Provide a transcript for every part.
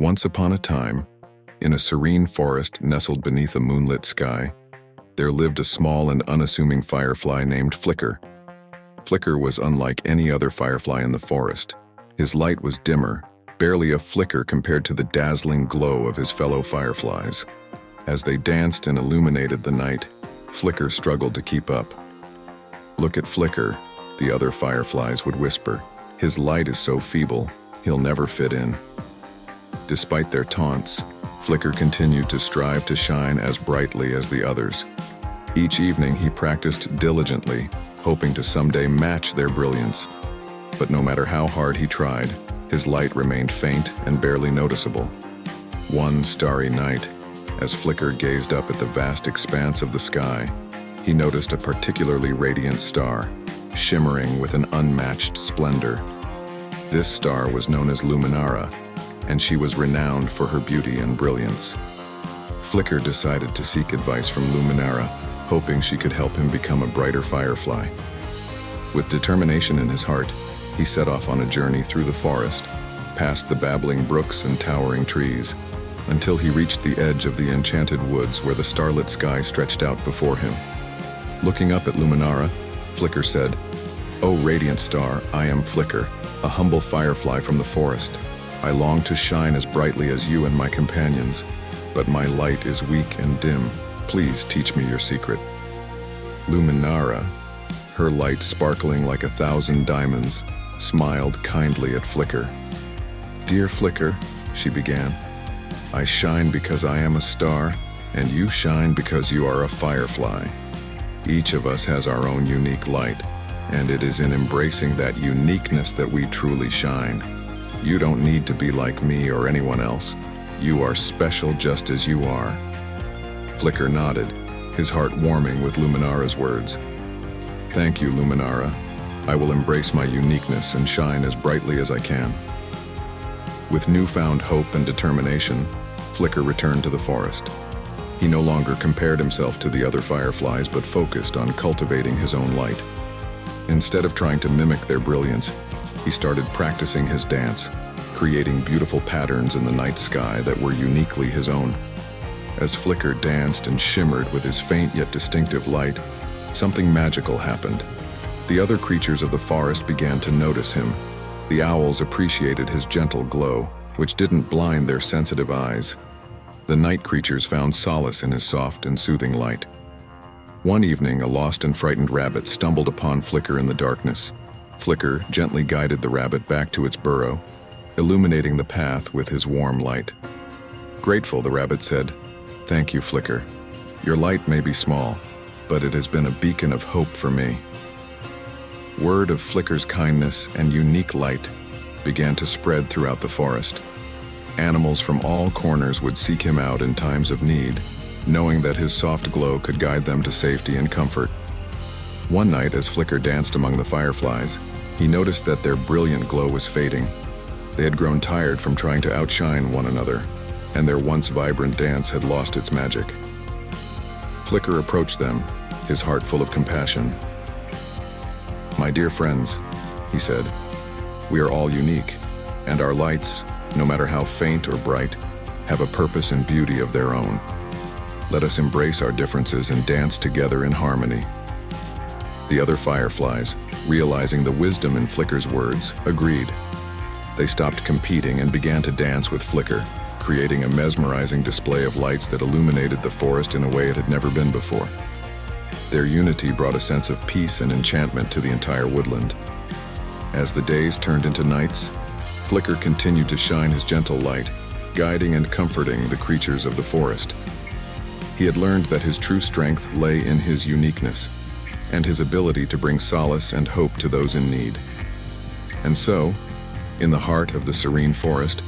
Once upon a time, in a serene forest nestled beneath a moonlit sky, there lived a small and unassuming firefly named Flicker. Flicker was unlike any other firefly in the forest. His light was dimmer, barely a flicker compared to the dazzling glow of his fellow fireflies. As they danced and illuminated the night, Flicker struggled to keep up. "Look at Flicker," the other fireflies would whisper. "His light is so feeble, he'll never fit in." Despite their taunts, Flicker continued to strive to shine as brightly as the others. Each evening he practiced diligently, hoping to someday match their brilliance. But no matter how hard he tried, his light remained faint and barely noticeable. One starry night, as Flicker gazed up at the vast expanse of the sky, he noticed a particularly radiant star, shimmering with an unmatched splendor. This star was known as Luminara, and she was renowned for her beauty and brilliance. Flicker decided to seek advice from Luminara, hoping she could help him become a brighter firefly. With determination in his heart, he set off on a journey through the forest, past the babbling brooks and towering trees, until he reached the edge of the enchanted woods where the starlit sky stretched out before him. Looking up at Luminara, Flicker said, "O radiant star, I am Flicker, a humble firefly from the forest. I long to shine as brightly as you and my companions, but my light is weak and dim. Please teach me your secret." Luminara, her light sparkling like 1,000 diamonds, smiled kindly at Flicker. "Dear Flicker," she began, "I shine because I am a star, and you shine because you are a firefly. Each of us has our own unique light, and it is in embracing that uniqueness that we truly shine. You don't need to be like me or anyone else. You are special just as you are." Flicker nodded, his heart warming with Luminara's words. "Thank you, Luminara. I will embrace my uniqueness and shine as brightly as I can." With newfound hope and determination, Flicker returned to the forest. He no longer compared himself to the other fireflies but focused on cultivating his own light. Instead of trying to mimic their brilliance, he started practicing his dance, creating beautiful patterns in the night sky that were uniquely his own. As Flicker danced and shimmered with his faint yet distinctive light, something magical happened. The other creatures of the forest began to notice him. The owls appreciated his gentle glow, which didn't blind their sensitive eyes. The night creatures found solace in his soft and soothing light. One evening, a lost and frightened rabbit stumbled upon Flicker in the darkness. Flicker gently guided the rabbit back to its burrow, illuminating the path with his warm light. Grateful, the rabbit said, "Thank you, Flicker. Your light may be small, but it has been a beacon of hope for me." Word of Flicker's kindness and unique light began to spread throughout the forest. Animals from all corners would seek him out in times of need, knowing that his soft glow could guide them to safety and comfort. One night, as Flicker danced among the fireflies, he noticed that their brilliant glow was fading. They had grown tired from trying to outshine one another, and their once vibrant dance had lost its magic. Flicker approached them, his heart full of compassion. "My dear friends," he said, "we are all unique, and our lights, no matter how faint or bright, have a purpose and beauty of their own. Let us embrace our differences and dance together in harmony." The other fireflies, realizing the wisdom in Flicker's words, agreed. They stopped competing and began to dance with Flicker, creating a mesmerizing display of lights that illuminated the forest in a way it had never been before. Their unity brought a sense of peace and enchantment to the entire woodland. As the days turned into nights, Flicker continued to shine his gentle light, guiding and comforting the creatures of the forest. He had learned that his true strength lay in his uniqueness, and his ability to bring solace and hope to those in need. And so, in the heart of the serene forest,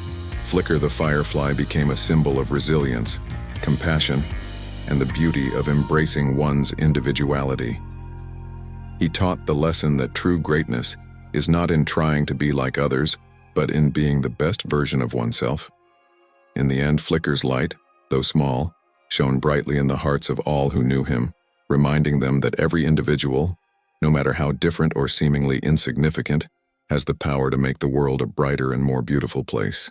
Flicker the firefly became a symbol of resilience, compassion, and the beauty of embracing one's individuality. He taught the lesson that true greatness is not in trying to be like others, but in being the best version of oneself. In the end, Flicker's light, though small, shone brightly in the hearts of all who knew him, reminding them that every individual, no matter how different or seemingly insignificant, has the power to make the world a brighter and more beautiful place.